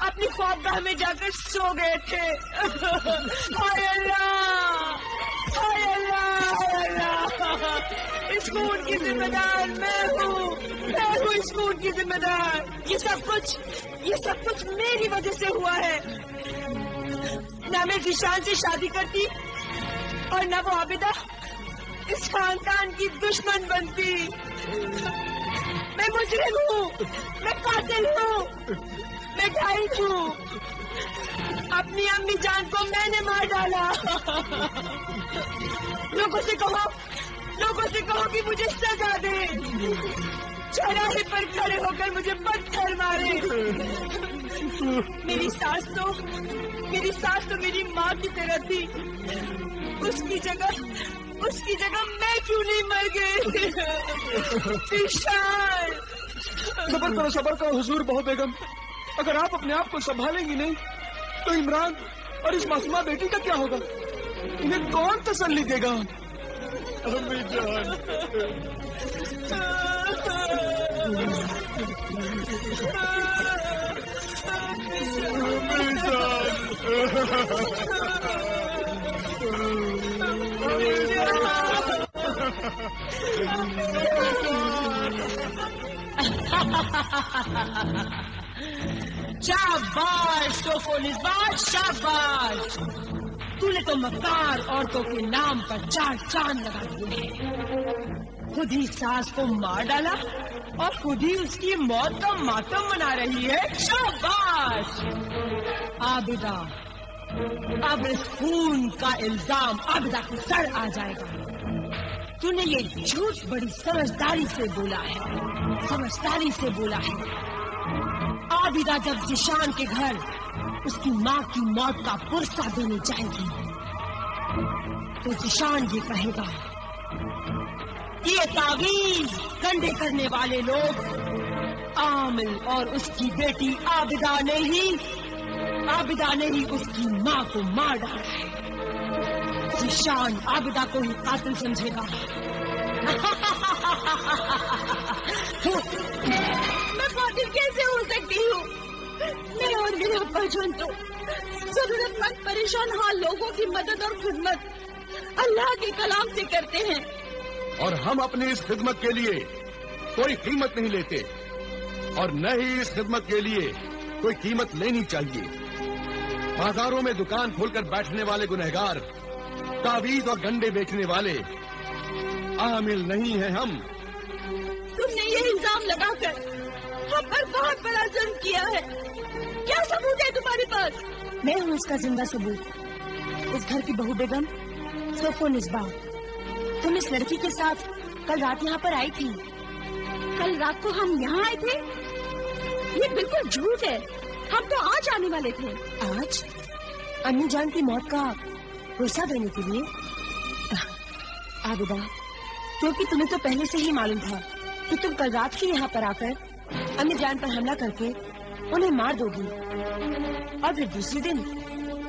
اپنی خوابگاہ میں جا کر سو گئے تھے. ہائے اللہ، ہائے اللہ، ہائے اللہ. اس خون کی ذمہ دار میں ہوں اس خون کی ذمہ دار. یہ سب کچھ میری وجہ سے ہوا ہے. نہ میں ذیشان سے شادی کرتی اور نہ وہ عابدہ اس خاندان کی دشمن بنتی. میں مجرم ہوں، میں قاتل ہوں، میں ڈھائی ہوں. اپنی امی جان کو میں نے مار ڈالا. لوگوں سے کہو کہ مجھے سزا دے. چوراہے پر کھڑے ہو کر مجھے پتھر مارے. میری ساس تو میری ماں کی طرح تھی. اس کی جگہ میں کیوں نہیں مر گئی؟ ذیشان. صبر کرو حضور بہو بیگم. اگر آپ اپنے آپ کو سنبھالیں گی نہیں تو عمران اور اس معصومہ بیٹی کا کیا ہوگا؟ انہیں کون تسلی دے گا؟ امی جان، شاباش سوفونس، شاباش. تو نے تو مکار عورتوں کے نام پر 4 چاند لگا دیے ہیں. خود ہی ساس کو مار ڈالا اور خود ہی اس کی موت کا ماتم منا رہی ہے. شاباش. عابدہ، اب اس خون کا الزام عابدہ کے سر آ جائے گا. تو نے یہ جھوٹ بڑی سمجھداری سے بولا ہے. عابدہ جب ذیشان کے گھر اس کی ماں کی موت کا پرسہ دینے جائے گی تو ذیشان یہ کہے گا، یہ تعویذ گنڈے کرنے والے لوگ عامل اور اس کی بیٹی عابدہ نے ہی اس کی ماں کو مار ڈالا ہے. ذیشان عابدہ کو ہی قاتل سمجھے گا. میں قاتل کیسے ہو سکتی ہوں؟ میں اور میرا ابا جان تو ضرورت مند پریشان حال لوگوں کی مدد اور خدمت اللہ کے کلام سے کرتے ہیں. اور ہم اپنی اس خدمت کے لیے کوئی قیمت نہیں لیتے اور نہ ہی اس خدمت کے لیے کوئی قیمت لینی چاہیے. بازاروں میں دکان کھول کر بیٹھنے والے گنہگار، تعویذ اور گنڈے بیچنے والے عامل نہیں ہیں ہم. تم نے یہ الزام لگا کر ہم پر بہت بڑا ظلم کیا ہے. کیا ثبوت ہے تمہارے پاس؟ میں ہوں اس کا زندہ ثبوت. اس گھر کی بہو بیگم سوفونس. تم اس لڑکی کے ساتھ کل رات یہاں پر آئی تھی. کل رات کو ہم یہاں آئے تھے؟ یہ بالکل جھوٹ ہے. ہم تو آج آنے والے تھے. آج امی جان کی موت کا پرسہ دینے کے لیے؟ عابدہ، کیونکہ تمہیں تو پہلے سے ہی معلوم تھا کہ تم کل رات ہی یہاں پر آ کر امی جان پر حملہ کر کے انہیں مار دو گی اور پھر دوسرے دن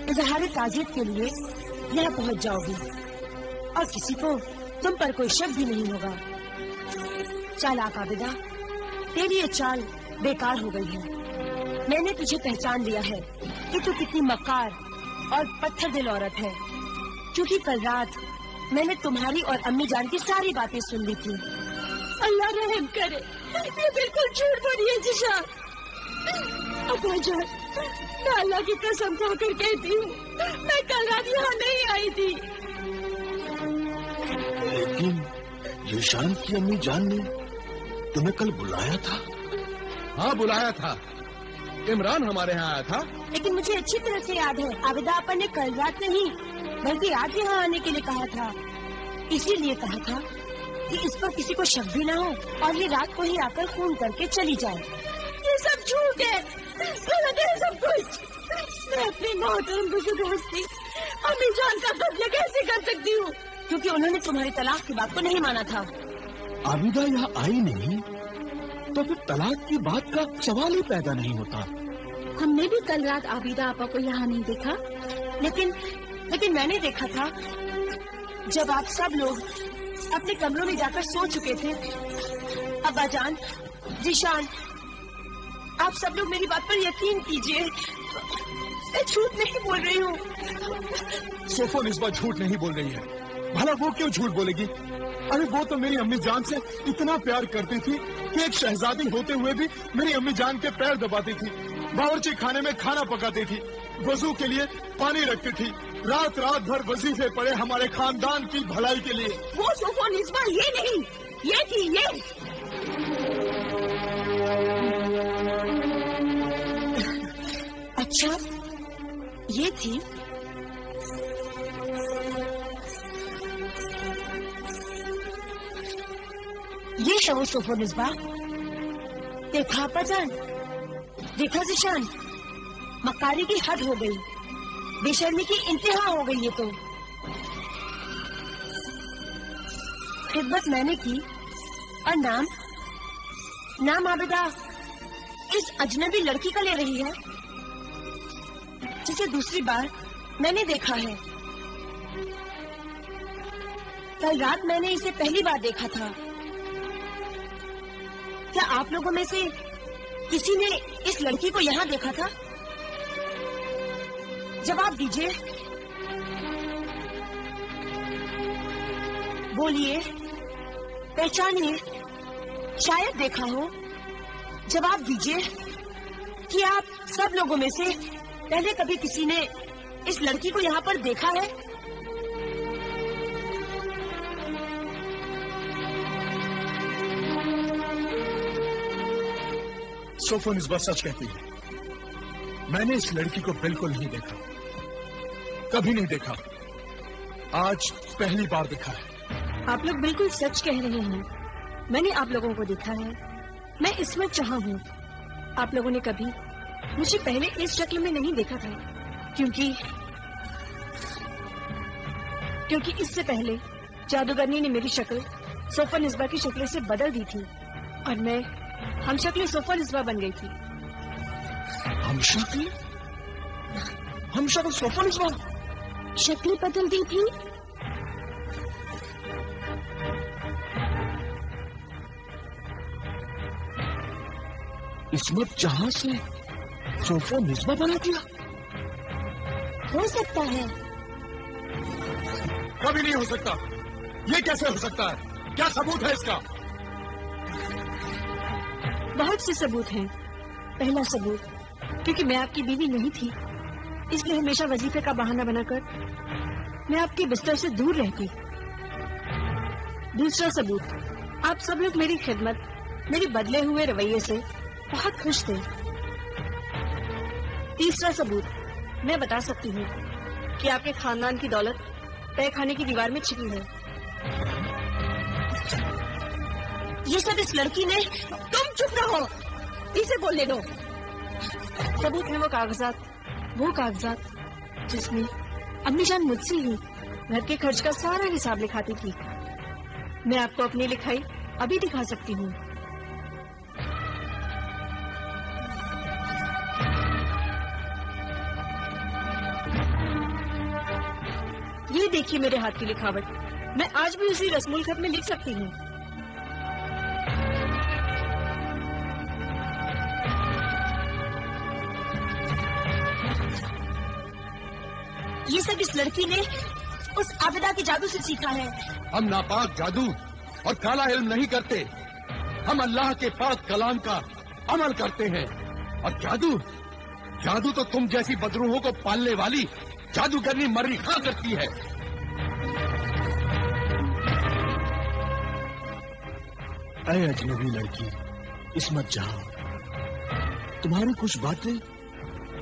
اظہار تعزیت کے لیے یہاں پہنچ جاؤ گی اور کسی کو تم پر کوئی شک بھی نہیں ہوگا. چالاک عابدہ، تیری یہ چال بیکار ہو گئی ہے. میں نے تجھے پہچان لیا ہے کہ تو کتنی مکار اور پتھر دل عورت ہے، کیونکہ کل رات میں نے تمہاری اور امی جان کی ساری باتیں سن لی تھی. اللہ رحم کرے، یہ بالکل جھوٹ بولی ہے ذیشان. ابا جان، میں اللہ کی قسم کھا کر کہتی ہوں میں کل رات یہاں نہیں آئی تھی. لیکن ذیشان کی امی جان نے تمہیں کل بلایا تھا. ہاں بلایا تھا. عمران ہمارے ہاں آیا تھا. لیکن مجھے اچھی طرح سے یاد ہے عابدہ آپا نے کل رات نہیں بلکہ آج یہاں آنے کے لیے کہا تھا. اسی لیے کہا تھا کہ اس پر کسی کو شک بھی نہ ہو اور یہ رات کو ہی آ کر فون کر کے چلی جائے. یہ سب جھوٹ ہے، غلط ہے سب کچھ. میں اپنی محترم بزرگ ہستی امی جان کا قتل کیسے کر سکتی ہوں؟ کیونکہ انہوں نے تمہاری طلاق کی بات کو نہیں مانا تھا. عابدہ یہاں آئی نہیں تو پھر طلاق کی بات کا سوال ہی پیدا نہیں ہوتا. ہم نے بھی کل رات عابدہ آپا کو یہاں نہیں دیکھا. لیکن میں نے دیکھا تھا جب آپ سب لوگ اپنے کمروں میں جا کر سو چکے تھے. ابا جان، ذیشان، آپ سب لوگ میری بات پر یقین کیجیے، میں جھوٹ نہیں بول رہی ہوں۔ صوفو نسبہ جھوٹ نہیں بول رہی ہے، بھلا وہ کیوں جھوٹ بولے گی؟ ارے وہ تو میری امی جان سے اتنا پیار کرتی تھی کہ ایک شہزادی ہوتے ہوئے بھی میری امی جان کے پیر دباتی تھی، باورچی خانے میں کھانا پکاتی تھی، وضو کے لیے پانی رکھتی تھی، رات رات بھر وظیفے پڑے ہمارے خاندان کی بھلائی کے لیے۔ وہ صوفو نسبہ یہ نہیں، یہ تھی یہ۔ اچھا یہ تھی؟ یہ شو صوفو نسبہ؟ دیکھا آپا جان، دیکھا ذیشان، مکاری کی حد ہو گئی، بے شرمی کی انتہا ہو گئی۔ یہ تو خدمت میں نے کی، اور نام عابدہ اس اجنبی لڑکی کا لے رہی ہے جسے دوسری بار میں نے دیکھا ہے۔ کل رات میں نے اسے پہلی بار دیکھا تھا۔ کیا آپ لوگوں میں سے کسی نے اس لڑکی کو یہاں دیکھا تھا؟ جواب دیجیے، بولیے، پہچانیے، شاید دیکھا ہو۔ جواب دیجیے کہ آپ سب لوگوں میں سے پہلے کبھی کسی نے اس لڑکی کو یہاں پر دیکھا ہے؟ صوفو نسبہ سچ کہتی ہے، میں نے اس لڑکی کو بالکل نہیں دیکھا، کبھی نہیں دیکھا، آج پہلی بار دیکھا ہے۔ آپ لوگ بالکل سچ کہہ رہے ہیں، میں نے آپ لوگوں کو دیکھا ہے۔ میں عصمت جہاں ہوں، آپ لوگوں نے کبھی مجھے پہلے اس شکل میں نہیں دیکھا تھا، کیونکہ اس سے پہلے جادوگرنی نے میری شکل صوفو نسبہ کی شکل سے بدل دی تھی، اور میں ہم شکل صوفو نسبہ بن گئی تھی۔ ہم شکل صوفو نسبہ؟ شکل بدل دی تھی؟ عصمت جہاں سے صوفو نسبہ بنا دیا؟ ہو سکتا ہے۔ کبھی نہیں ہو سکتا، یہ کیسے ہو سکتا ہے؟ کیا ثبوت ہے اس کا؟ بہت سے ثبوت ہیں۔ پہلا ثبوت، کیونکہ میں آپ کی بیوی نہیں تھی، اس لیے ہمیشہ وظیفے کا بہانہ بنا کر میں آپ کے بستر سے دور رہتی۔ دوسرا ثبوت، آپ سب لوگ میری خدمت، میری بدلے ہوئے رویے سے بہت خوش تھے۔ تیسرا ثبوت، میں بتا سکتی ہوں کہ آپ کے خاندان کی دولت تہہ خانے کی دیوار میں چھپی ہے۔ یہ سب اس لڑکی نے۔ تم چپ رہو، اسے بولنے دو۔ ثبوت ہے وہ کاغذات جس میں امی جان مجھ سے ہی گھر کے خرچ کا سارا حساب لکھاتی تھی۔ میں آپ کو اپنی لکھائی ابھی دکھا سکتی ہوں۔ یہ دیکھیے میرے ہاتھ کی لکھاوٹ، میں آج بھی اسی رسم الخط میں لکھ سکتی ہوں۔ یہ سب اس لڑکی نے اس عابدہ کے جادو سے سیکھا ہے۔ ہم ناپاک جادو اور کالا علم نہیں کرتے، ہم اللہ کے پاک کلام کا عمل کرتے ہیں۔ اور جادو تو تم جیسی بدروحوں کو پالنے والی جادوگرنی مری خاں کرتی ہے۔ اے اجنبی لڑکی عصمت جہاں، تمہاری کچھ باتیں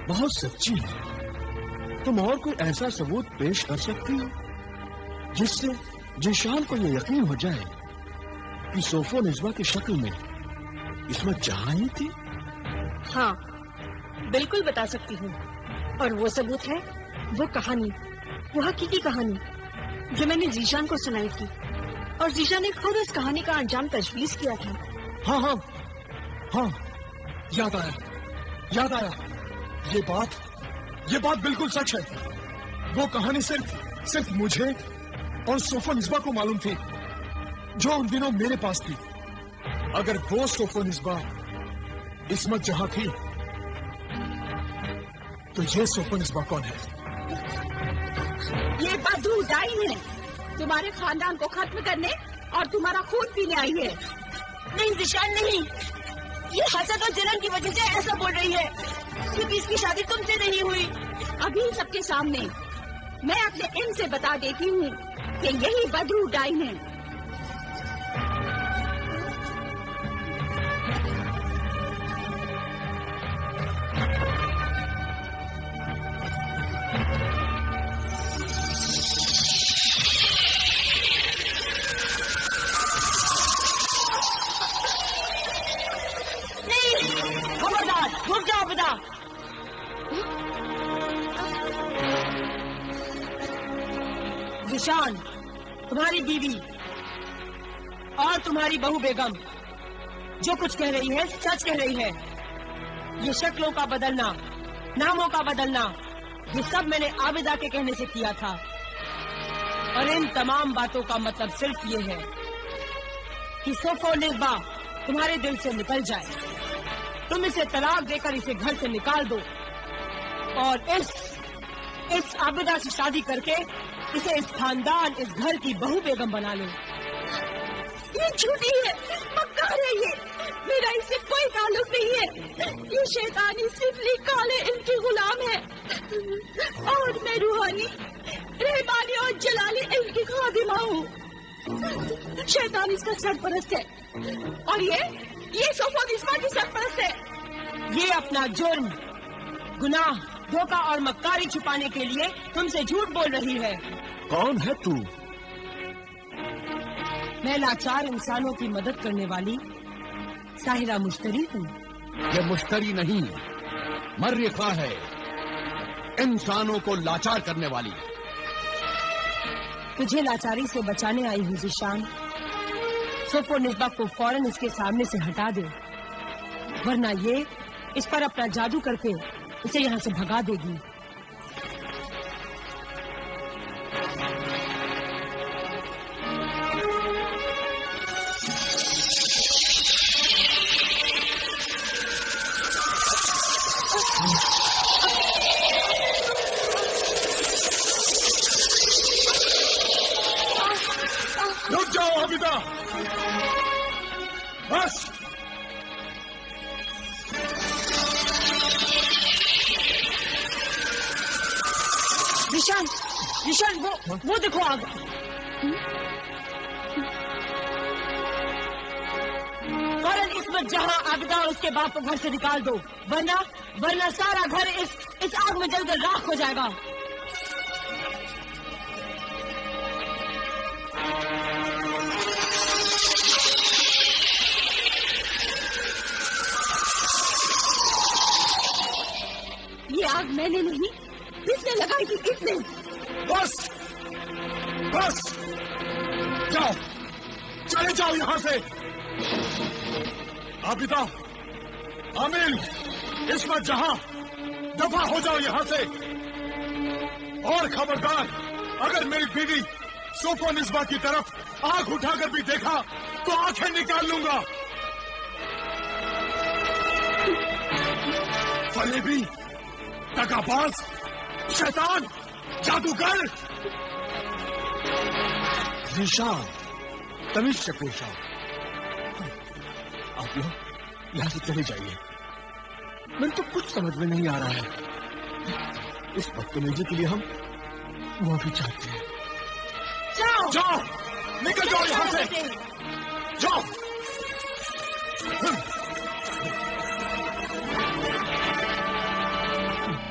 بہت سچی ہیں۔ تم اور کوئی ایسا ثبوت پیش کر سکتی ہو جس سے ذیشان کو یہ یقین ہو جائے کہ صوفو نسبہ کی شکل میں عصمت جہاں ہی تھی؟ ہاں، بالکل بتا سکتی ہوں، اور وہ ثبوت ہے وہ کہانی، وہ حقیقی کہانی جو میں نے ذیشان کو سنائی تھی، اور ذیشان نے خود اس کہانی کا انجام تجویز کیا تھا۔ ہاں، یاد آیا، یہ بات بالکل سچ ہے۔ وہ کہانی صرف مجھے اور صوفو نسبہ کو معلوم تھی، جو ان دنوں میرے پاس تھی۔ اگر وہ صوفو نسبہ عصمت جہاں تھی تو یہ سوپن اسبا کون ہے؟ یہ بدرو ڈائن ہے، تمہارے خاندان کو ختم کرنے اور تمہارا خون پینے آئی ہے۔ نہیں ذیشان نہیں، یہ حسد اور جلن کی وجہ سے ایسا بول رہی ہے کیونکہ اس کی شادی تم سے نہیں ہوئی۔ ابھی سب کے سامنے میں اپنے علم سے بتا دیتی ہوں کہ یہی بدرو ڈائن ہے۔ ذیشان، تمہاری بیوی اور تمہاری بہو بیگم جو کچھ کہہ رہی ہے سچ کہہ رہی ہے۔ یہ شکلوں کا بدلنا، ناموں کا بدلنا، یہ سب میں نے عابدہ کے کہنے سے کیا تھا، اور ان تمام باتوں کا مطلب صرف یہ ہے کہ سوفو نسبا تمہارے دل سے نکل جائے، تم اسے طلاق دے کر اسے گھر سے نکال دو اور اس عابدہ سے شادی کر کے اسے اس خاندان، اس گھر کی بہو بیگم بنا لو۔ یہ جھوٹی ہے، مکار ہے، یہ میرا اس سے کوئی تعلق نہیں ہے۔ یہ شیطانی سفلی کالے ان کی غلام ہے اور میں روحانی، رحمانی اور جلالی ان کی خادمہ ہوں۔ شیطان اس کا سرپرست ہے اور یہ سوفو نسبا کی سرپرست ہے۔ یہ اپنا جرم، گناہ، دھوکہ اور مکاری چھپانے کے لیے تم سے جھوٹ بول رہی ہے۔ کون ہے تو؟ میں لاچار انسانوں کی مدد کرنے والی ساحرہ مشتری ہوں۔ یہ مشتری نہیں، مریخہ ہے، انسانوں کو لاچار کرنے والی۔ تجھے لاچاری سے بچانے آئی ہوں ذیشان۔ سوفو نسبا کو فوراً اس کے سامنے سے ہٹا دے، ورنہ یہ اس پر اپنا جادو کر کے اسے یہاں سے بھگا دے گی۔ رک جاؤ عابدہ، بس۔ ذیشان وہ دیکھو آگ۔ فوراً عصمت جہاں عابدہ اور اس کے باپ کو گھر سے نکال دو، ورنہ سارا گھر اس آگ میں جل کر راکھ ہو جائے گا۔ یہ آگ میں نے نہیں، کس نے لگائی تھی؟ کس نے؟ بس بس، جاؤ، چلے جاؤ یہاں سے۔ عابدہ، عامل، عصمت جہاں، دفع ہو جاؤ یہاں سے، اور خبردار، اگر میری بیوی سوفو نسبا کی طرف آنکھ اٹھا کر بھی دیکھا تو آنکھیں نکال لوں گا۔ فریبی، دغا باز، شیطان، جادوگر۔ ذیشان، تمیز سے پیش آؤ۔ آپ لوگ یہاں سے چلے جائیے، میرے تو کچھ سمجھ میں نہیں آ رہا ہے۔ اس بدتمیزی کے لیے ہم معافی چاہتے ہیں۔ جاؤ، نکل جاؤ یہاں سے، جاؤ۔